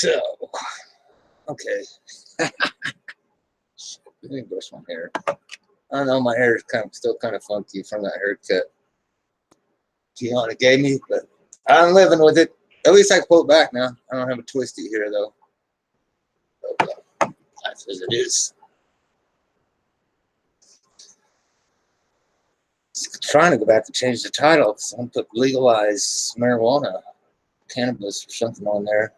So, okay. Let me brush my hair. I know my hair is still kind of funky from that haircut Tiana gave me, but I'm living with it. At least I can pull it back now. I don't have a twisty here though. That's as it is. Trying to go back to change the title. Someone put legalize marijuana, cannabis, or something on there.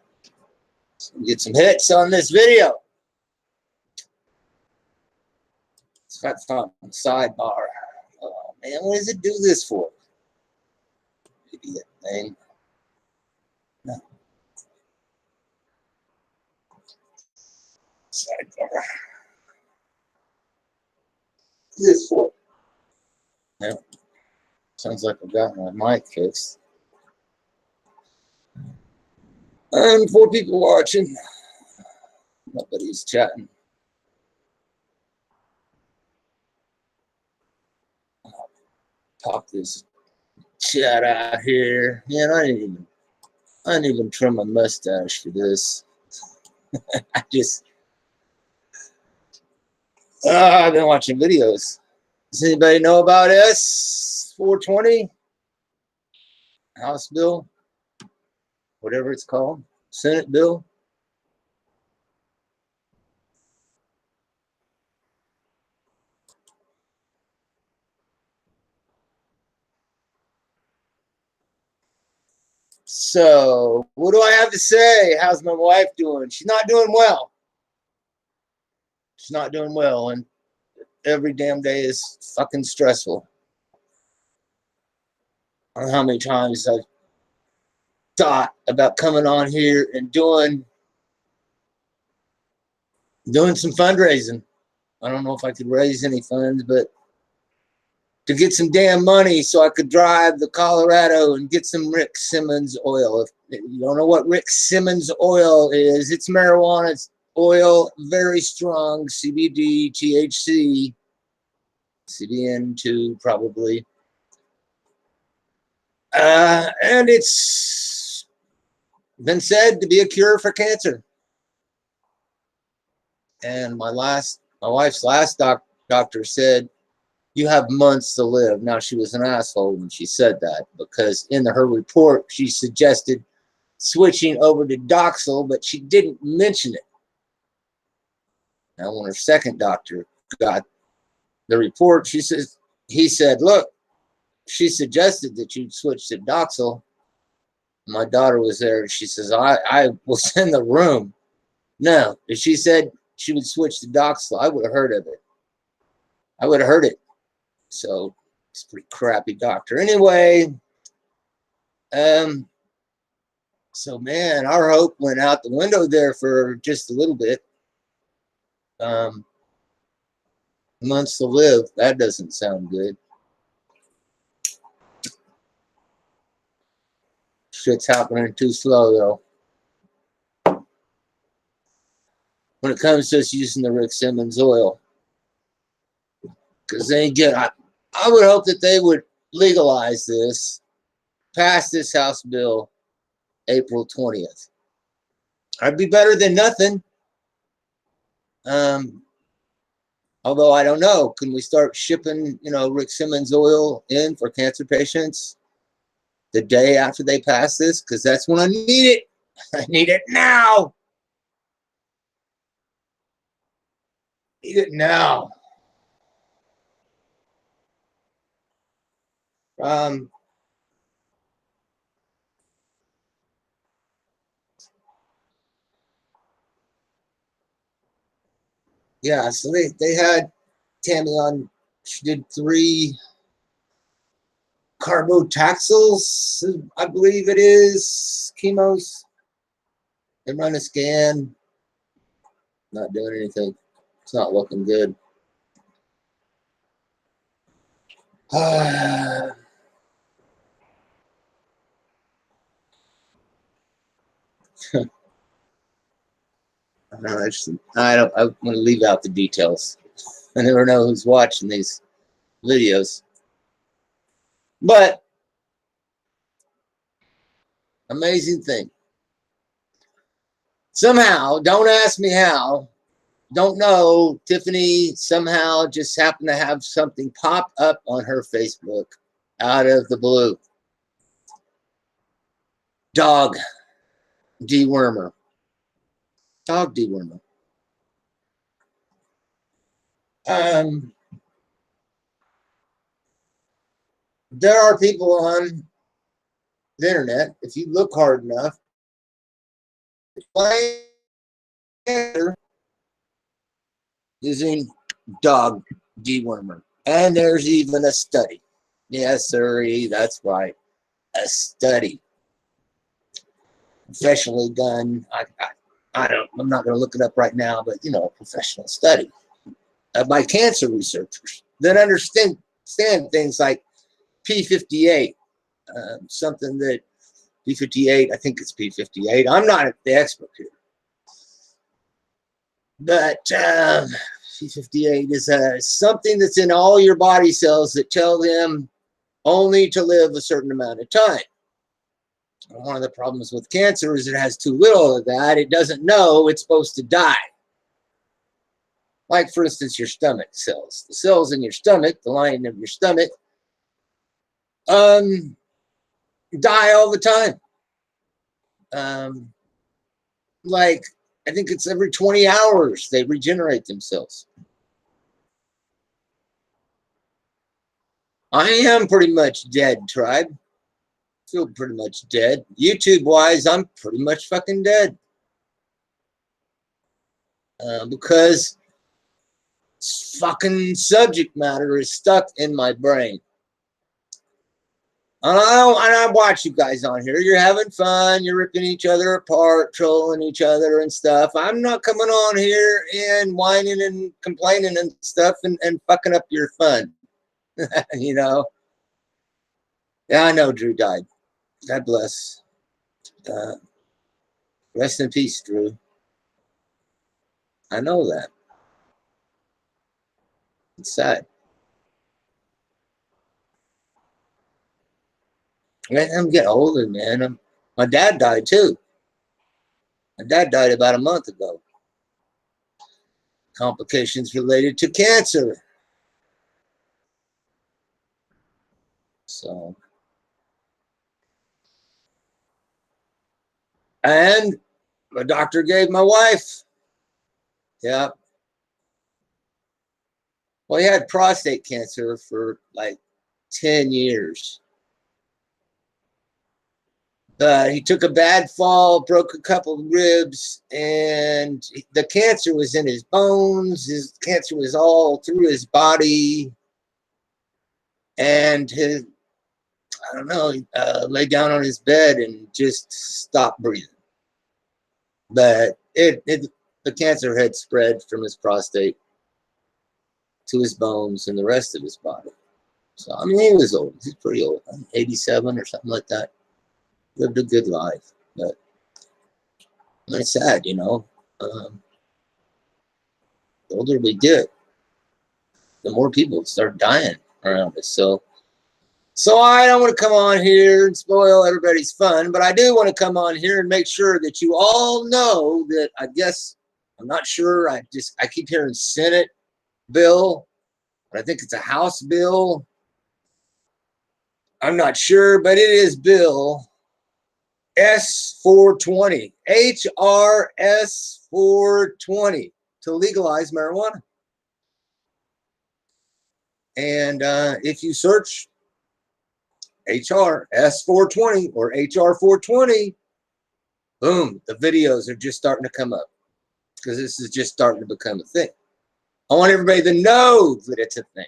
So we get some hits on this video. It's got some sidebar. Oh man, what does it do this for? Idiot thing. No. Sidebar. This for? Yeah. Sounds like I've got my mic fixed. And 4 people watching. Nobody's chatting. I'll pop this chat out here. Man, I didn't even trim my mustache for this. I've been watching videos. Does anybody know about S420? House bill? Whatever it's called. Senate bill? So, what do I have to say? How's my wife doing? She's not doing well. She's not doing well, and every damn day is fucking stressful. I don't know how many times I've thought about coming on here and doing some fundraising. I don't know if I could raise any funds, but to get some damn money so I could drive to Colorado and get some Rick Simmons oil. If you don't know what Rick Simmons oil is, it's marijuana. It's oil, very strong CBD, THC, CBN too, probably. And it's been said to be a cure for cancer. And my wife's last doctor said, you have months to live. Now, she was an asshole when she said that, because in her report, she suggested switching over to Doxil, but she didn't mention it. Now, when her second doctor got the report, he said, look, she suggested that you'd switch to Doxil. My daughter was there, and she says, I was in the room. No, if she said she would switch to Doxil, I would have heard of it. I would have heard it. So it's a pretty crappy doctor. Anyway, so man, our hope went out the window there for just a little bit. Months to live, that doesn't sound good. Shit's happening too slow though. When it comes to us using the Rick Simmons oil. Because then again, I would hope that they would legalize this, pass this House bill April 20th. I'd be better than nothing. Although I don't know, can we start shipping, Rick Simmons oil in for cancer patients the day after they pass this? Because that's when I need it. I need it now. Need it now. Yeah, so they had Tammy on. She did 3 carbotaxils, I believe it is, chemos. They run a scan. Not doing anything. It's not looking good. I want to leave out the details. I never know who's watching these videos. But amazing thing. Somehow, don't ask me how, don't know, Tiffany somehow just happened to have something pop up on her Facebook out of the blue. Dog dewormer. Dog dewormer. There are people on the internet, if you look hard enough, using dog dewormer. And there's even a study. Yes, sir, that's right. A study. Professionally done. I'm not going to look it up right now, but, you know, a professional study by cancer researchers that understand things like P58, something that P58, I think it's P58. I'm not the expert here. But P58 is something that's in all your body cells that tell them only to live a certain amount of time. One of the problems with cancer is it has too little of that. It doesn't know it's supposed to die. Like, for instance, your stomach cells. The cells in your stomach, the lining of your stomach, die all the time. Like, I think it's every 20 hours they regenerate themselves. I am pretty much dead, tribe. Feel pretty much dead. YouTube-wise, I'm pretty much fucking dead. Because fucking subject matter is stuck in my brain. And I watch you guys on here. You're having fun. You're ripping each other apart, trolling each other and stuff. I'm not coming on here and whining and complaining and stuff and fucking up your fun. You know? Yeah, I know Drew died. God bless. Rest in peace, Drew. I know that. It's sad. I'm getting older, man. My dad died too. My dad died about a month ago. Complications related to cancer. So, and the doctor gave my wife. Yeah. Well, he had prostate cancer for like 10 years. But he took a bad fall, broke a couple of ribs, and the cancer was in his bones. His cancer was all through his body. And I don't know, he lay down on his bed and just stopped breathing. But the cancer had spread from his prostate to his bones and the rest of his body. So, I mean, he was old. He's pretty old, 87 or something like that. Lived a good life. But it's sad, you know. The older we get, the more people start dying around us. So I don't want to come on here and spoil everybody's fun, but I do want to come on here and make sure that you all know that I guess, I'm not sure, I keep hearing Senate bill, but I think it's a House bill. I'm not sure, but it is Bill S420, H.R. S420, to legalize marijuana. And if you search H.R. S420 or H.R. 420, boom, the videos are just starting to come up because this is just starting to become a thing. I want everybody to know that it's a thing.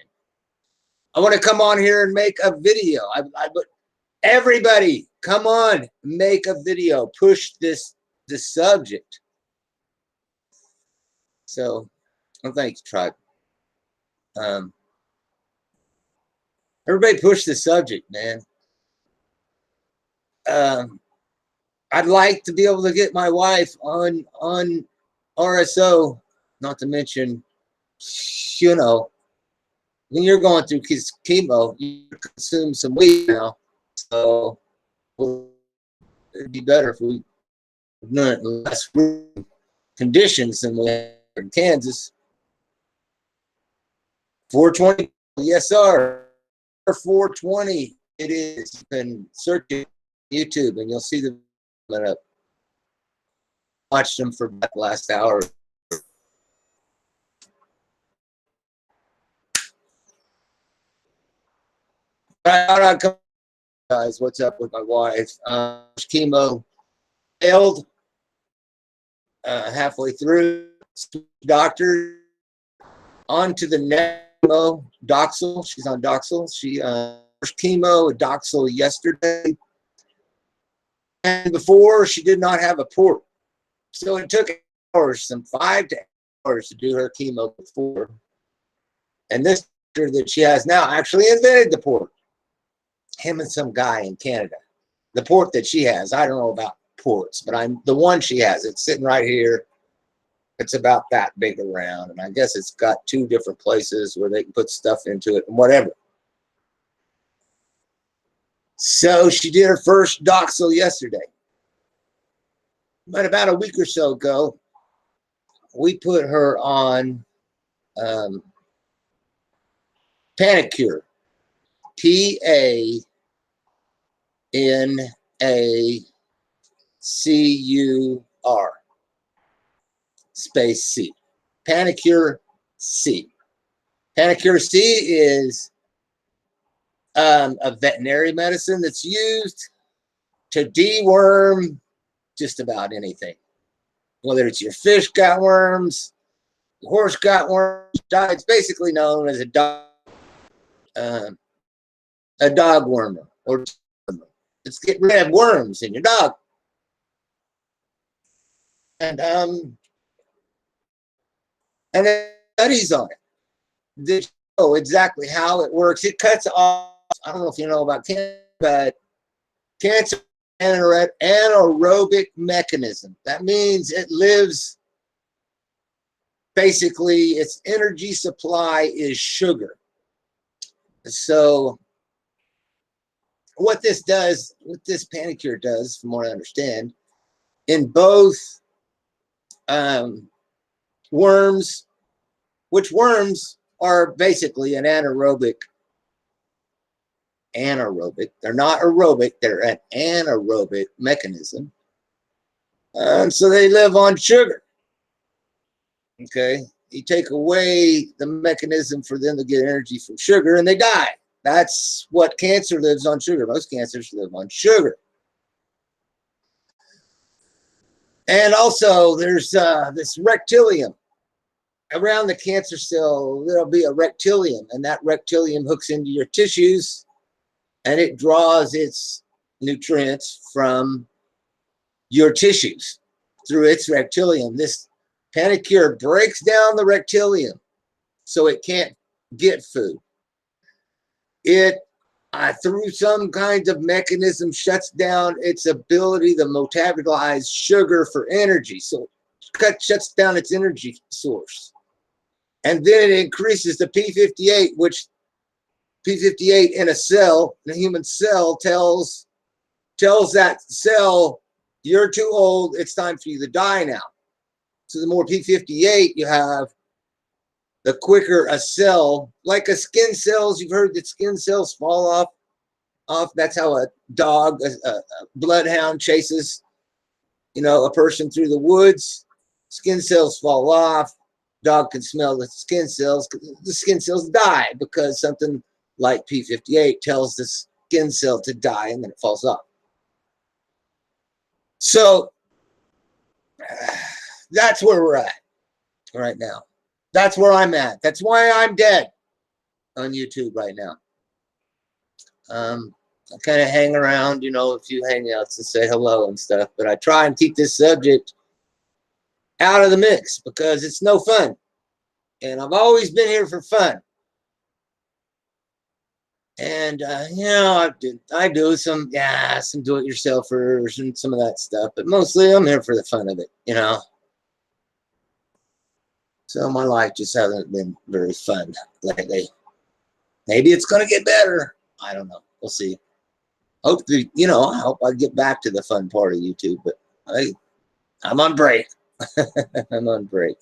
I want to come on here and make a video. Everybody, come on, make a video. Push this subject. So, well, thanks, tribe. Everybody push the subject, man. I'd like to be able to get my wife on RSO, not to mention, you know, when you're going through chemo, you consume some weed now. So it'd be better if we less conditions than we have in Kansas. 420, yes, sir. 420, it is. You can search it on YouTube and you'll see them up. Watched them for the last hour. I come, guys, what's up with my wife? Chemo failed halfway through. Doctor on to the next chemo, Doxil. She's on Doxil. She first chemo, Doxil yesterday. And before, she did not have a port. So it took hours, some 5 to 8 hours to do her chemo before. And this doctor that she has now actually invented the port. Him and some guy in Canada. The port that she has, I don't know about ports, but I'm the one she has. It's sitting right here. It's about that big around. And I guess it's got 2 different places where they can put stuff into it and whatever. So she did her first Doxil yesterday. But about a week or so ago, we put her on Panacure. Panacur space C. Panacure C. Panacure C is a veterinary medicine that's used to deworm just about anything. Whether it's your fish got worms, your horse got worms, it's basically known as a dog wormer, or it's getting rid of worms in your dog. And there's studies on it that show exactly how it works. It cuts off, I don't know if you know about cancer, but cancer anaerobic mechanism. That means it lives, basically its energy supply is sugar. So what this does, what this Panacure does, from what I understand, in both worms, which worms are basically an anaerobic. They're not aerobic, they're an anaerobic mechanism. So they live on sugar. Okay, you take away the mechanism for them to get energy from sugar and they die. That's what cancer lives on, sugar. Most cancers live on sugar. And also there's this rectilium. Around the cancer cell, there'll be a rectilium, and that rectilium hooks into your tissues and it draws its nutrients from your tissues through its rectilium. This Panacure breaks down the rectilium so it can't get food. It, through some kind of mechanism, shuts down its ability to metabolize sugar for energy. So it shuts down its energy source. And then it increases the P58, which P58 in a cell, in a human cell, tells that cell, you're too old, it's time for you to die now. So the more P58 you have, the quicker a cell, like a skin cells, you've heard that skin cells fall off. That's how a dog, a bloodhound chases, a person through the woods. Skin cells fall off. Dog can smell the skin cells. The skin cells die because something like P58 tells the skin cell to die, and then it falls off. So that's where we're at right now. That's where I'm at. That's why I'm dead on YouTube right now. I kind of hang around, a few hangouts and say hello and stuff, but I try and keep this subject out of the mix because it's no fun. And I've always been here for fun. And, I do some do-it-yourselfers and some of that stuff, but mostly I'm here for the fun of it, So my life just hasn't been very fun lately. Maybe it's going to get better. I don't know. We'll see. Hopefully, I hope I get back to the fun part of YouTube, but I'm on break. I'm on break.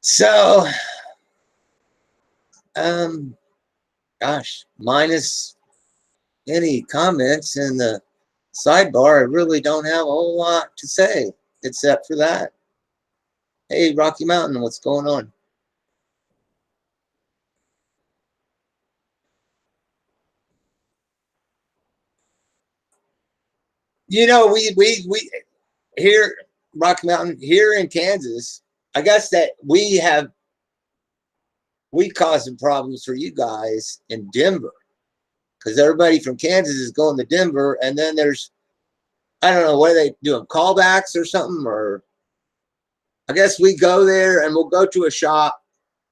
So, gosh, minus any comments in the sidebar, I really don't have a whole lot to say except for that. Hey, Rocky Mountain, what's going on? You know, we here, Rocky Mountain, here in Kansas, I guess that we caused some problems for you guys in Denver because everybody from Kansas is going to Denver, and then there's, I don't know, what are they doing, callbacks or something? Or I guess we go there and we'll go to a shop,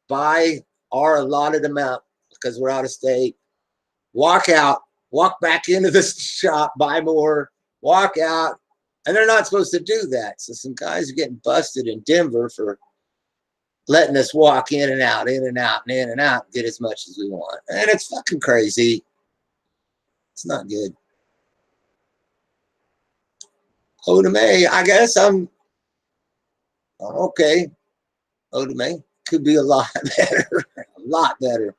buy our allotted amount because we're out of state, walk out, walk back into the shop, buy more, walk out, and they're not supposed to do that. So some guys are getting busted in Denver for letting us walk in and out, in and out, and in and out, get as much as we want. And it's fucking crazy. It's not good. Oda May, I guess I'm okay. Oda May could be a lot better. A lot better.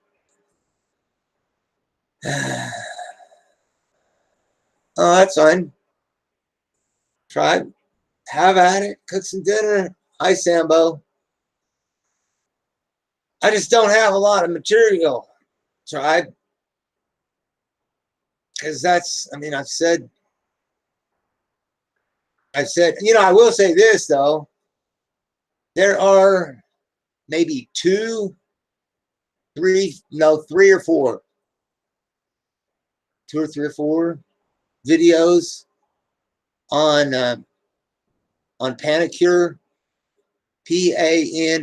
Oh, that's fine. Try, have at it, cook some dinner. Hi, Sambo. I just don't have a lot of material. Try, because that's, I mean, I've said, you know, I will say this though. There are maybe three or four, two or three or four videos on Panacure, Panacur,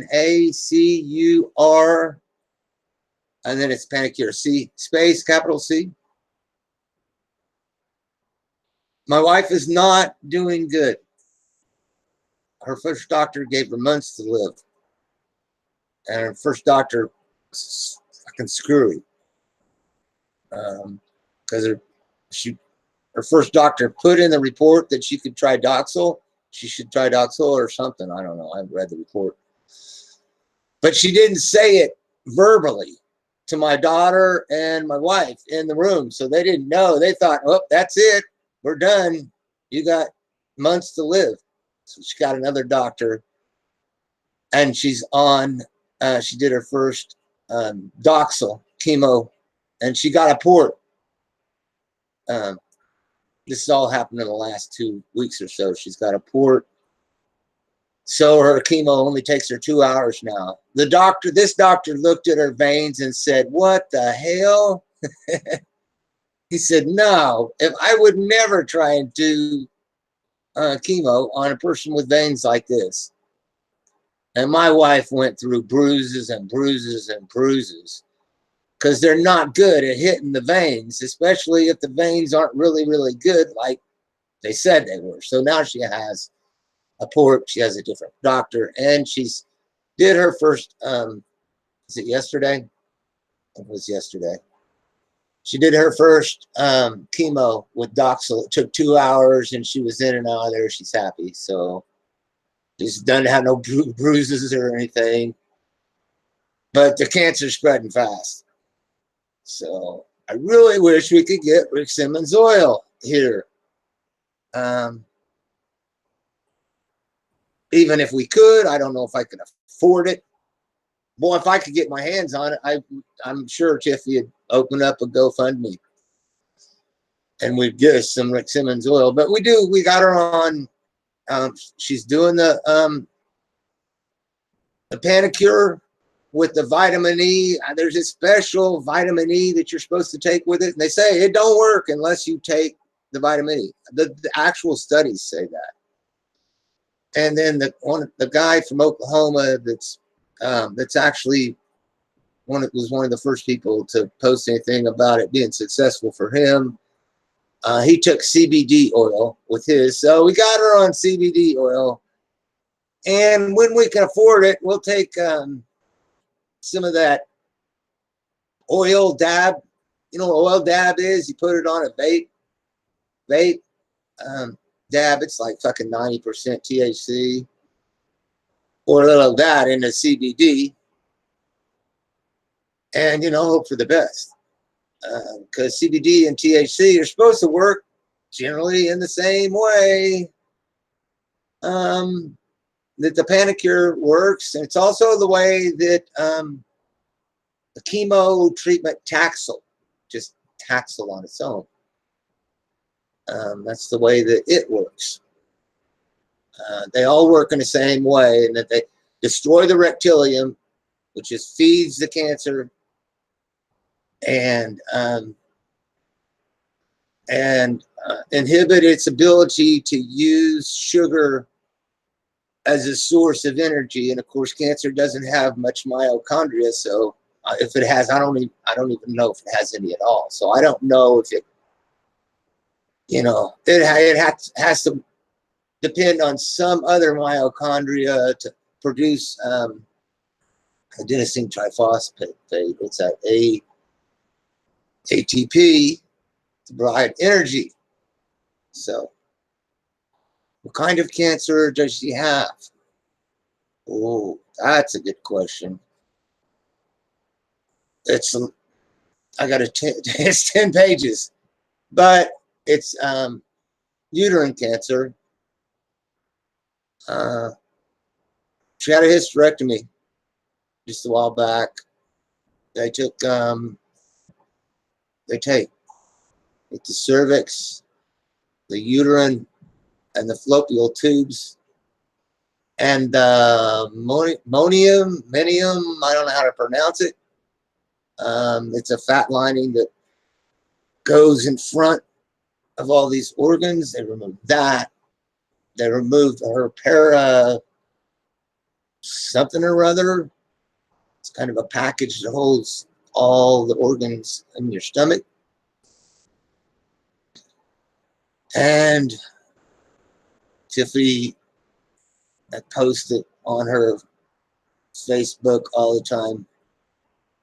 and then it's Panacure C, space, capital C. My wife is not doing good. Her first doctor gave her months to live. And her first doctor was fucking screwy. Because her first doctor put in the report that she could try Doxil. She should try Doxil or something. I don't know. I haven't read the report. But she didn't say it verbally to my daughter and my wife in the room. So they didn't know. They thought, oh, that's it. We're done. You got months to live. So she got another doctor. And she's on, she did her first Doxil chemo. And she got a port. This has all happened in the last 2 weeks or so. She's got a port. So her chemo only takes her 2 hours now. This doctor looked at her veins and said, what the hell? He said, no, if I would never try and do chemo on a person with veins like this. And my wife went through bruises and bruises and bruises because they're not good at hitting the veins, especially if the veins aren't really, really good like they said they were. So now she has a port. She has a different doctor, and she's did her first, is it yesterday? It was yesterday. She did her first chemo with Doxil. It took 2 hours, and she was in and out of there. She's happy. So she's doesn't have no bruises or anything. But the cancer's spreading fast. So I really wish we could get Rick Simmons oil here. Even if we could, I don't know if I could afford it. Boy, if I could get my hands on it, I'm sure Tiffy would open up a GoFundMe and we'd get us some Rick Simmons oil. But we got her on, she's doing the Panacure with the vitamin E. There's a special vitamin E that you're supposed to take with it. And they say it don't work unless you take the vitamin E. The actual studies say that. And then the guy from Oklahoma that's actually was one of the first people to post anything about it being successful for him. He took CBD oil with his, so we got her on CBD oil. And when we can afford it, we'll take some of that oil dab. You know what oil dab is? You put it on a vape. dab, it's like fucking 90% THC, or a little of that in the CBD, and hope for the best. Because CBD and THC are supposed to work generally in the same way that the Panacure works, and it's also the way that the chemo treatment Taxol, just Taxol on its own. That's the way that it works. They all work in the same way, and that they destroy the reptilium, which just feeds the cancer, and inhibit its ability to use sugar as a source of energy. And of course, cancer doesn't have much mitochondria, so if it has, I don't even know if it has any at all. So I don't know if it, it has to depend on some other mitochondria to produce adenosine triphosphate. It's that ATP to provide energy. So, what kind of cancer does she have? Oh, that's a good question. I got it's 10 pages, but it's uterine cancer. She had a hysterectomy just a while back. They take the cervix, the uterine, and the fallopian tubes, and menium, I don't know how to pronounce it. It's a fat lining that goes in front of all these organs. They removed that. They removed her something or other. It's kind of a package that holds all the organs in your stomach. And Tiffany posts it on her Facebook all the time.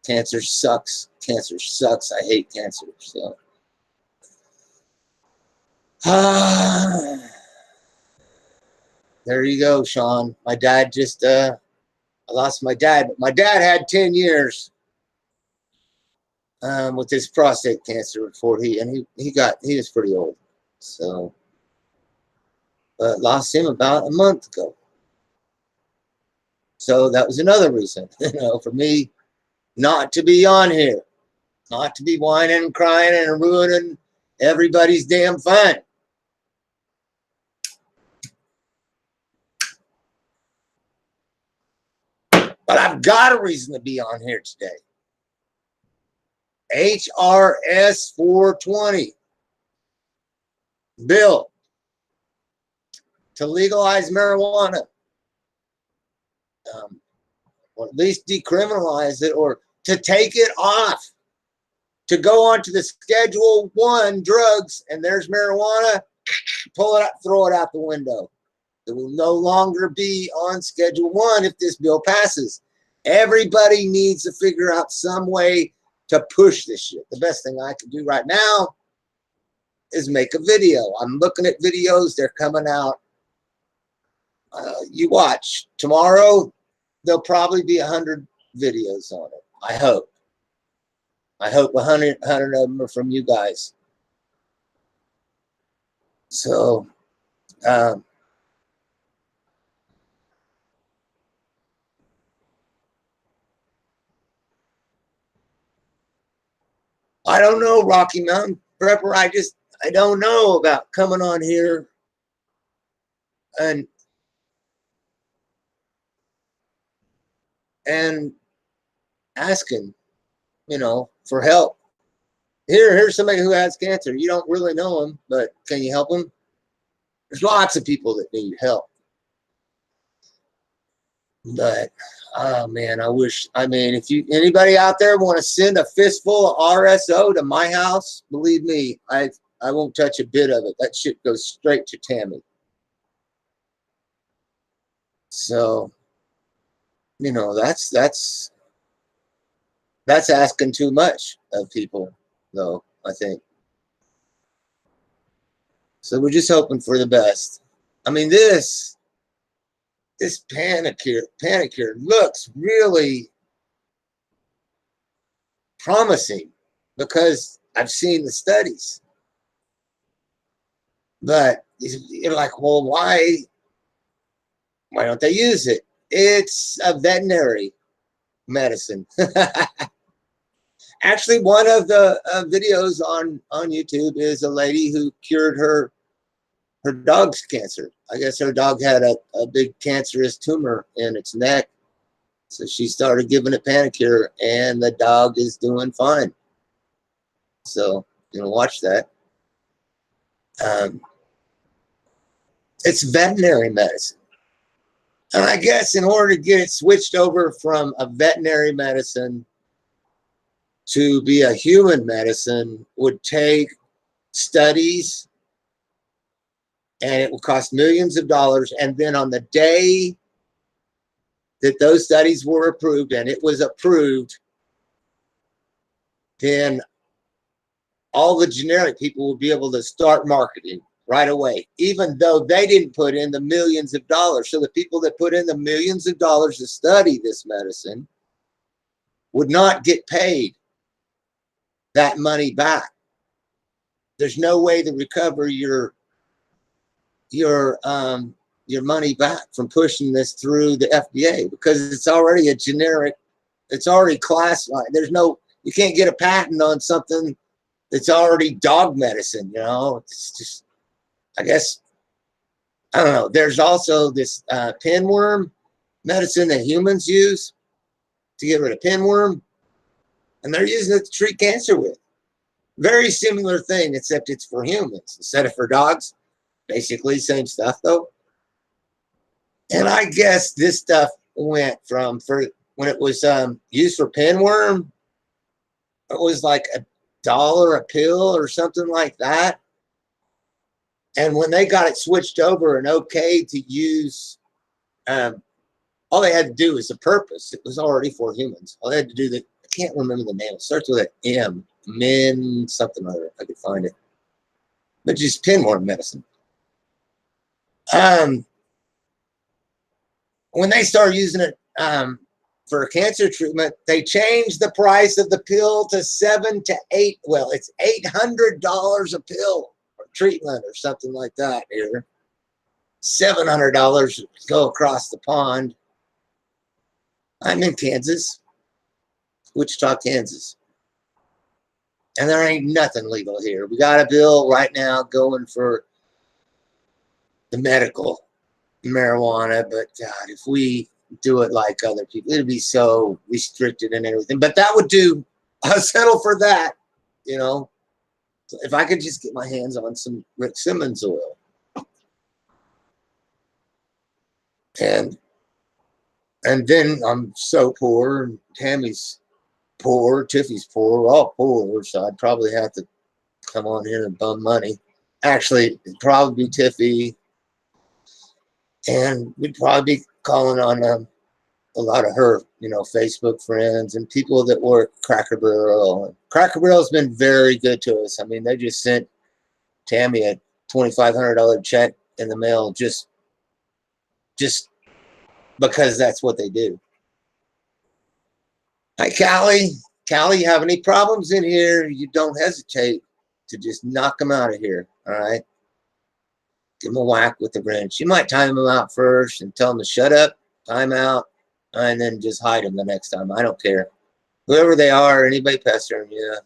Cancer sucks. Cancer sucks. I hate cancer. So, there you go, Sean. My dad just, I lost my dad. My dad had 10 years with his prostate cancer before he was pretty old. So, but lost him about a month ago. So that was another reason, for me not to be on here, not to be whining and crying and ruining everybody's damn fun. But I've got a reason to be on here today. HRS 420 bill to legalize marijuana, or at least decriminalize it, or to take it off, to go on to the Schedule 1 drugs, and there's marijuana, pull it up, throw it out the window. It will no longer be on Schedule 1 if this bill passes. Everybody needs to figure out some way to push this shit. The best thing I can do right now is make a video. I'm looking at videos. They're coming out. You watch. Tomorrow, there'll probably be 100 videos on it. I hope. I hope 100 of them are from you guys. So, I don't know, Rocky Mountain Prepper. I don't know about coming on here and asking, for help. Here's somebody who has cancer. You don't really know him, but can you help him? There's lots of people that need help. But, oh man, if anybody out there want to send a fistful of RSO to my house, believe me, I won't touch a bit of it. That shit goes straight to Tammy. So, that's asking too much of people, though, I think. So we're just hoping for the best. I mean, this Panacure looks really promising because I've seen the studies. But you're like, well, why don't they use it? It's a veterinary medicine. Actually, one of the videos on YouTube is a lady who cured her dog's cancer. I guess her dog had a big cancerous tumor in its neck. So she started giving it Panacure, and the dog is doing fine. So, watch that. It's veterinary medicine. And I guess in order to get it switched over from a veterinary medicine to be a human medicine would take studies, and it would cost millions of dollars. And then on the day that those studies were approved, and it was approved, then all the generic people would be able to start marketing right away, even though they didn't put in the millions of dollars. So the people that put in the millions of dollars to study this medicine would not get paid that money back. There's no way to recover your money back from pushing this through the FDA, because it's already a generic, it's already classified. You can't get a patent on something that's already dog medicine, It's just, I guess, I don't know. There's also this pinworm medicine that humans use to get rid of pinworm, and they're using it to treat cancer with. Very similar thing, except it's for humans instead of for dogs. Basically, same stuff though. And I guess this stuff went from, when it was used for pinworm, it was like $1 a pill or something like that. And when they got it switched over and okay to use, all they had to do was the purpose. It was already for humans. All they had to do, I can't remember the name. It starts with an M, min something or other. I could find it. But just pinworm medicine. When they started using it for cancer treatment, they changed the price of the pill to $7 to $8. Well, it's $800 a pill for treatment or something like that here. $700 to go across the pond. I'm in Kansas, Wichita, Kansas. And there ain't nothing legal here. We got a bill right now going for the medical marijuana, but God, if we do it like other people, it'd be so restricted and everything. But that would do, I'll settle for that, If I could just get my hands on some Rick Simmons oil. And then I'm so poor, and Tammy's poor, Tiffy's poor, we're all poor, so I'd probably have to come on here and bum money. Actually, it'd probably be Tiffy, and we'd probably be calling on a lot of her, Facebook friends and people that work Cracker Barrel. Cracker Barrel's been very good to us. I mean, they just sent Tammy a $2,500 check in the mail just because that's what they do. Hi, Callie. Callie, you have any problems in here, you don't hesitate to just knock them out of here, all right? Give them a whack with the wrench. You might time them out first and tell them to shut up, time out, and then just hide them the next time. I don't care. Whoever they are, anybody pestering you,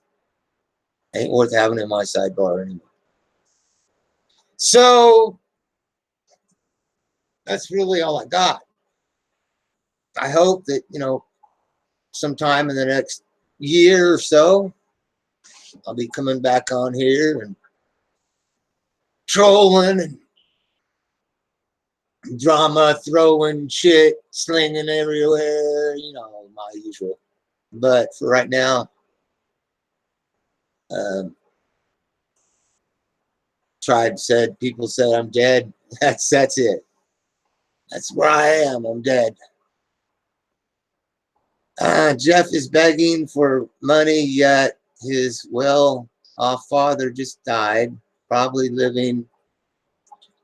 ain't worth having in my sidebar anymore. So that's really all I got. I hope that, sometime in the next year or so, I'll be coming back on here and trolling and drama, throwing shit, slinging everywhere, my usual. But for right now, people said I'm dead. That's it. That's where I am. I'm dead. Jeff is begging for money, yet his well-off father just died, probably living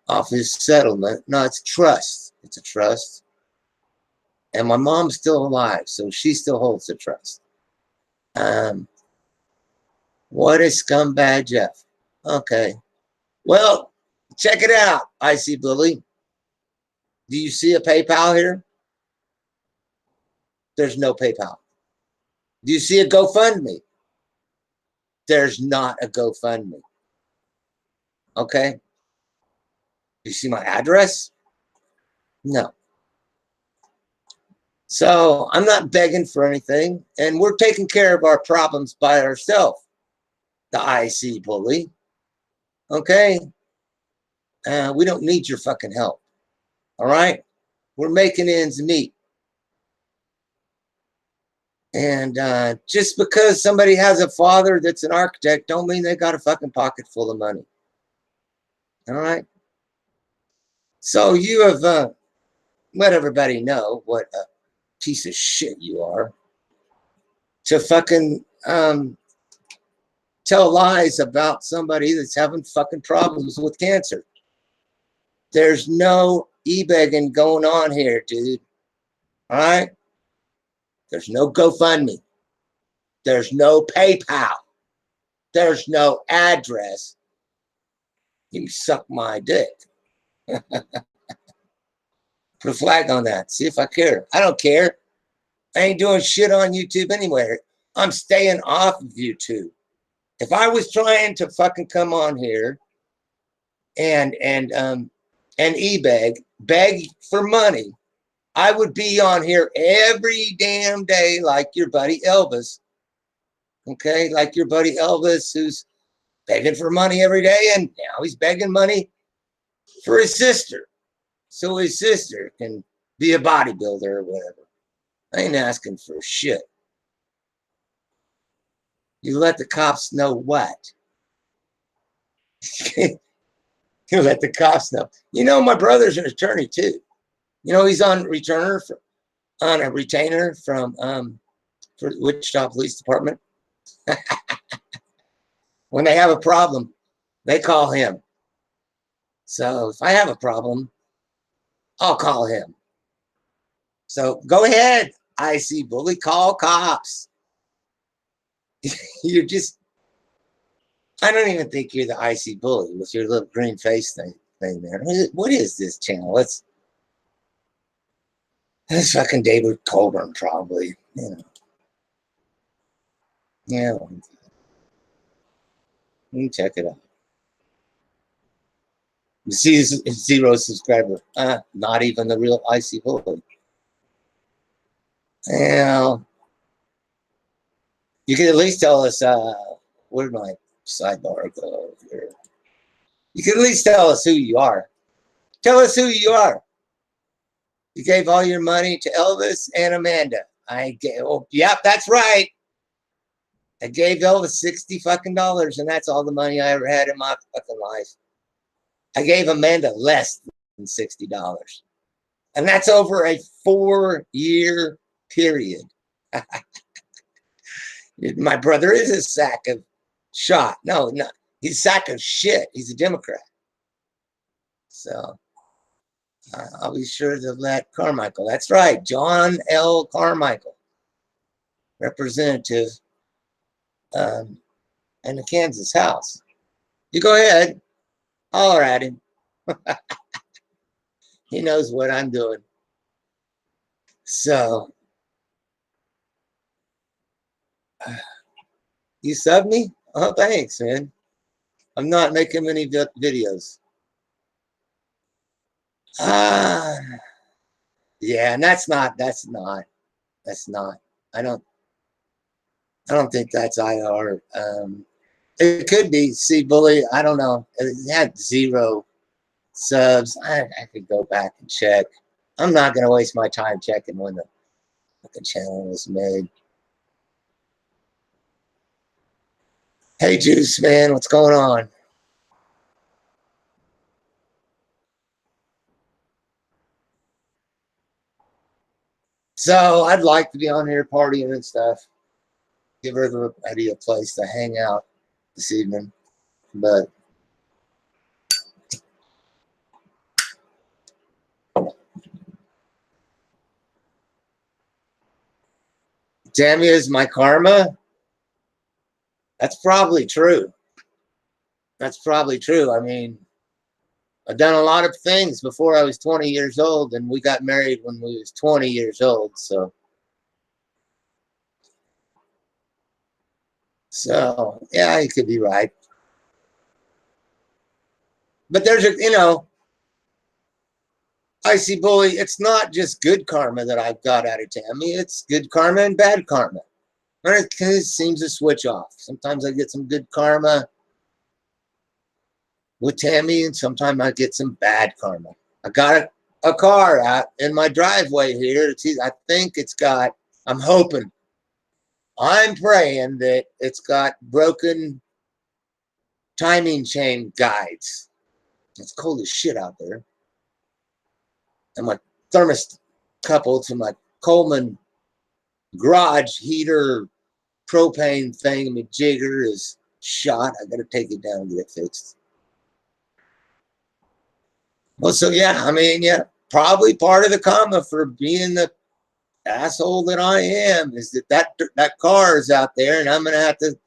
off his settlement. No, it's trust. It's a trust. And my mom's still alive, so she still holds the trust. What a scumbag, Jeff. Okay. Well, check it out, Icy Bully. Do you see a PayPal here? There's no PayPal. Do you see a GoFundMe? There's not a GoFundMe. Okay. Do you see my address? No. So I'm not begging for anything, and we're taking care of our problems by ourselves. The IC Bully. Okay. We don't need your fucking help. All right. We're making ends meet. And just because somebody has a father that's an architect, don't mean they got a fucking pocket full of money. All right. So you have let everybody know what a piece of shit you are to fucking tell lies about somebody that's having fucking problems with cancer. There's no e-begging going on here, dude. All right. There's no GoFundMe. There's no PayPal. There's no address. You suck my dick. Put a flag on that. See if I care. I don't care. I ain't doing shit on YouTube anywhere. I'm staying off of YouTube. If I was trying to fucking come on here and beg for money, I would be on here every damn day like your buddy Elvis. Okay, like your buddy Elvis, who's begging for money every day, and now he's begging money for his sister, so his sister can be a bodybuilder or whatever. I ain't asking for shit. You let the cops know what? You let the cops know. You know, my brother's an attorney too. You know, he's on a retainer from for Wichita Police Department. When they have a problem, they call him. So if I have a problem, I'll call him. So go ahead, IC Bully, call cops. You're just, I don't even think you're the IC Bully with your little green face thing there. What is this channel? That's fucking David Colburn, probably. You know. Yeah. You can check it out. You see, zero subscriber. Not even the real IC Bully. Well, you can at least tell us, where my sidebar go here? You can at least tell us who you are. Tell us who you are. You gave all your money to Elvis and Amanda. I gave, oh, yep, that's right. I gave Elvis $60 fucking dollars, and that's all the money I ever had in my fucking life. I gave Amanda less than $60. And that's over a 4-year period. My brother is a sack of shot. No, he's a sack of shit. He's a Democrat. So I'll be sure to let Carmichael. That's right, John L. Carmichael, representative in the Kansas House. You go ahead, holler at him. He knows what I'm doing. So, you sub me? Oh, thanks, man. I'm not making many videos. Yeah, and that's not. I don't think that's IR. It could be C Bully. I don't know. It had 0 subs. I could go back and check. I'm not going to waste my time checking when the fucking channel was made. Hey, Juice, man, what's going on? So I'd like to be on here partying and stuff. Give everybody a place to hang out this evening. But Tammy is my karma. That's probably true. That's probably true. I mean, I've done a lot of things before I was 20 years old, and we got married when we was 20 years old. So yeah, you could be right. But there's Icy Bully, it's not just good karma that I've got out of Tammy. It's good karma and bad karma. And it kind of seems to switch off. Sometimes I get some good karma with Tammy, and sometimes I get some bad karma. I got a car out in my driveway here. I think it's got, I'm hoping, I'm praying that it's got broken timing chain guides. It's cold as shit out there. And my thermos coupled to my Coleman garage heater propane thing, my jigger is shot. I got to take it down and get it fixed. Well, so yeah, I mean, yeah, probably part of the karma for being the asshole that I am is that car is out there, and I'm gonna have to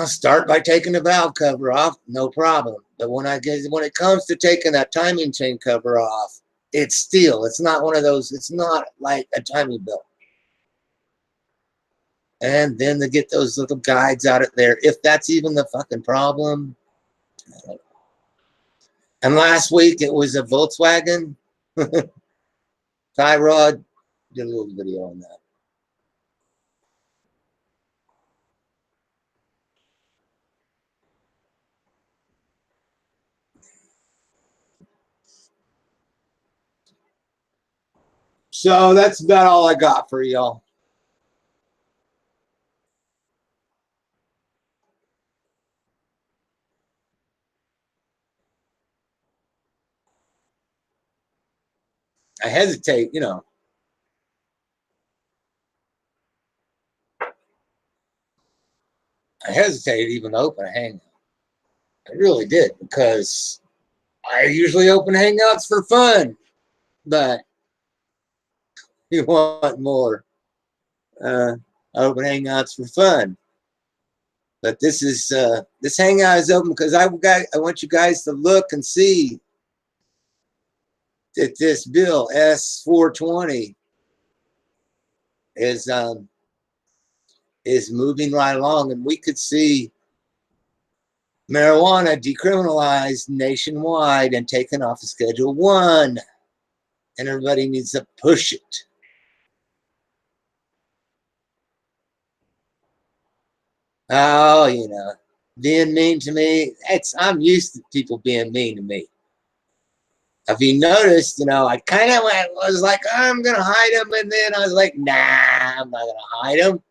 start by taking the valve cover off, no problem. But when it comes to taking that timing chain cover off, it's steel. It's not one of those. It's not like a timing belt. And then to get those little guides out of there, if that's even the fucking problem. And last week it was a Volkswagen. Tyrod did a little video on that. So that's about all I got for y'all. I hesitate, I hesitated even to open a hangout. I really did, because I usually open hangouts for fun, but you want more. I open hangouts for fun. But this hangout is open because I want you guys to look and see that this bill S420 is moving right along, and we could see marijuana decriminalized nationwide and taken off of Schedule 1, and everybody needs to push it. Oh, being mean to me, I'm used to people being mean to me. If you noticed, I kind of was like, I'm going to hide them. And then I was like, nah, I'm not going to hide them.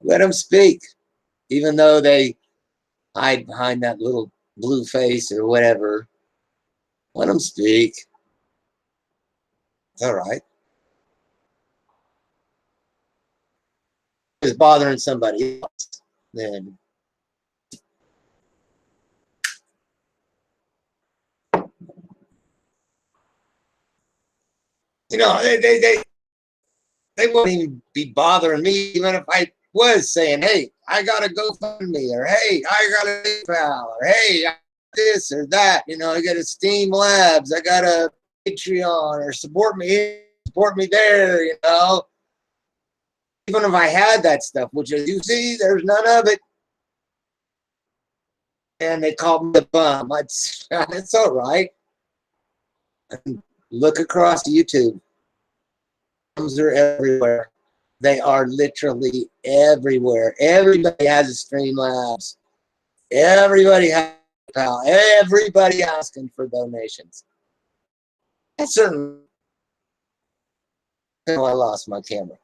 Let them speak. Even though they hide behind that little blue face or whatever. Let them speak. It's all right. It's bothering somebody else. Then they wouldn't even be bothering me even if I was saying, hey, I got to go fund me, or hey, I got a PayPal, or hey, I got this or that. I got a Steam Labs, I got a Patreon, or support me here, support me there. Even if I had that stuff, which as you see, there's none of it. And they called me a bum. It's all right. Look across YouTube. Bums are everywhere. They are literally everywhere. Everybody has a Streamlabs. Everybody has PayPal. Everybody asking for donations. I certainly. I lost my camera.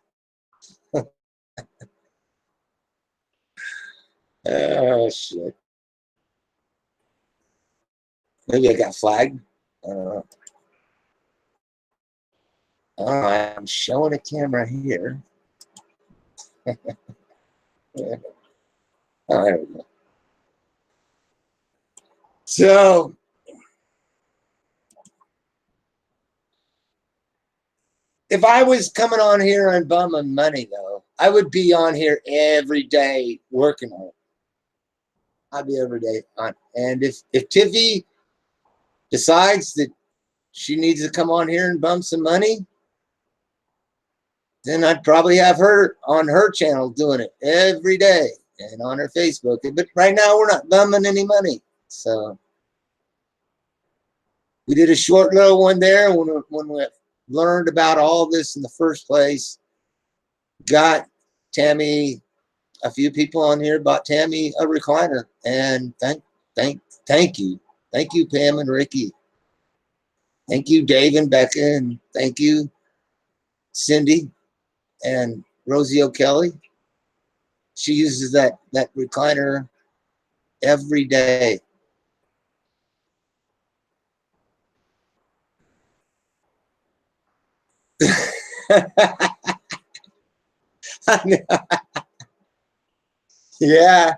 Oh shit. Maybe I got flagged. I don't know. All right, I'm showing a camera here. Yeah. Oh, there we go. So, If I was coming on here and bumming money, though, I would be on here every day working on it. I'd be every day on. And if Tiffy decides that she needs to come on here and bum some money, then I'd probably have her on her channel doing it every day and on her Facebook. But right now, we're not bumming any money. So we did a short little one there when we learned about all this in the first place. Got Tammy, a few people on here bought Tammy a recliner, and thank you, Pam and Ricky. Thank you, Dave and Becca, and thank you, Cindy and Rosie O'Kelly. She uses that recliner every day. Yeah.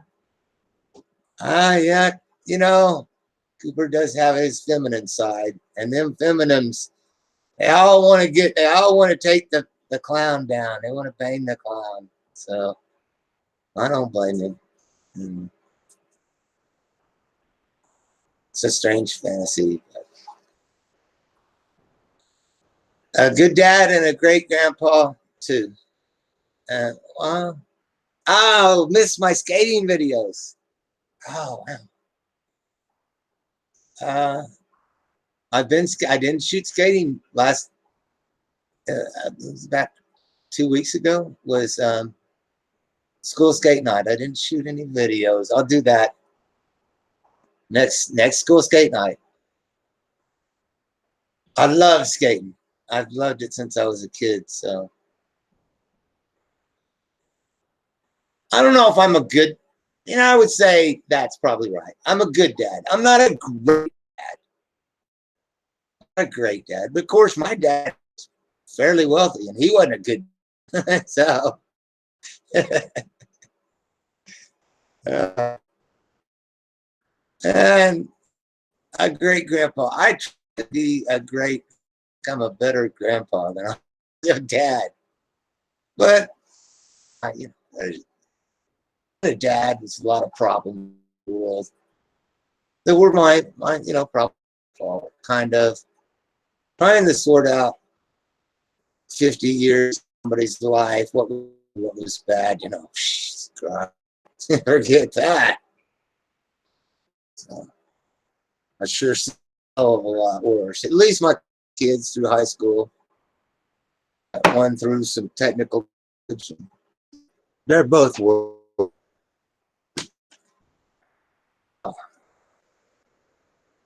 Yeah. You know, Cooper does have his feminine side, and them feminines, they all want to take the clown down. They want to bang the clown. So I don't blame them. It's a strange fantasy. A good dad and a great grandpa too. Oh, missed my skating videos. Oh wow. I didn't shoot skating last. It was about 2 weeks ago. Was school skate night. I didn't shoot any videos. I'll do that next school skate night. I love skating. I've loved it since I was a kid. So I don't know if I'm a good. I would say that's probably right. I'm a good dad. I'm not a great dad, but of course my dad was fairly wealthy, and he wasn't a good. So. And a great grandpa. I try to be become a better grandpa than a dad. But a dad with a lot of problems in the world that were my problem, kind of trying to sort out 50 years of somebody's life, what was bad, God, forget that. So, I sure see a hell of a lot worse. At least my kids through high school, one through some technical. They're both working.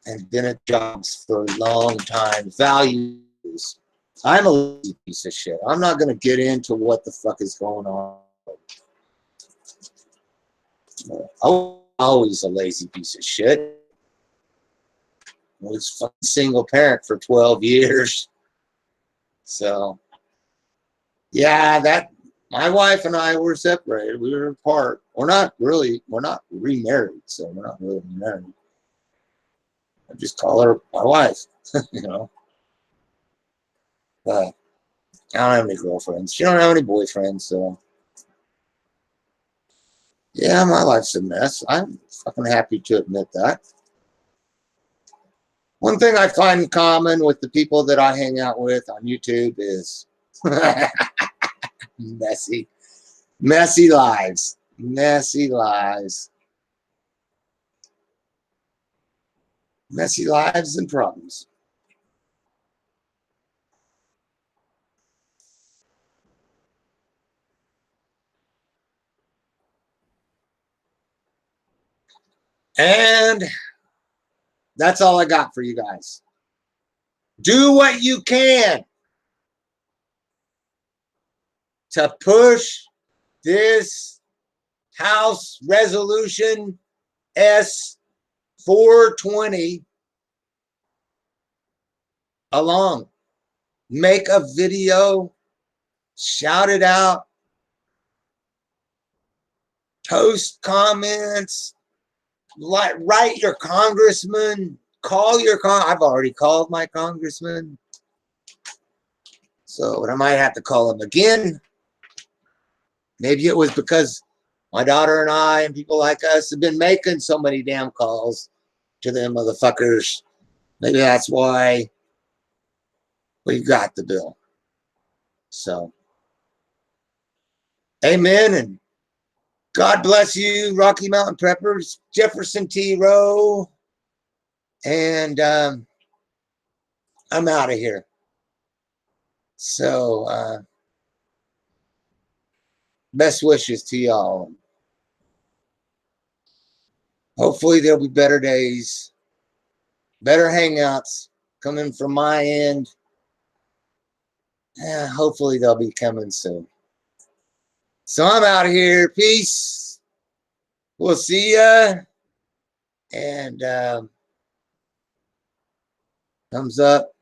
And been at jobs for a long time. Values. I'm a lazy piece of shit. I'm not going to get into what the fuck is going on. I'm always a lazy piece of shit. I was a single parent for 12 years. So, yeah, my wife and I were separated. We were apart. We're not remarried, so we're not really married. I just call her my wife, But I don't have any girlfriends. She don't have any boyfriends, so yeah, my life's a mess. I'm fucking happy to admit that. One thing I find in common with the people that I hang out with on YouTube is messy lives. Messy lives. Messy lives and problems. And that's all I got for you guys. Do what you can to push this House Resolution S420 along. Make a video, shout it out, post comments, write your congressman, I've already called my congressman. So I might have to call them again. Maybe it was because my daughter and I and people like us have been making so many damn calls to them motherfuckers. Maybe that's why we got the bill. So, amen. And God bless you, Rocky Mountain Preppers, Jefferson T. Rowe. And I'm out of here. So, best wishes to y'all. Hopefully, there'll be better days, better hangouts coming from my end. Hopefully, they'll be coming soon. So, I'm out of here. Peace. We'll see ya. And thumbs up.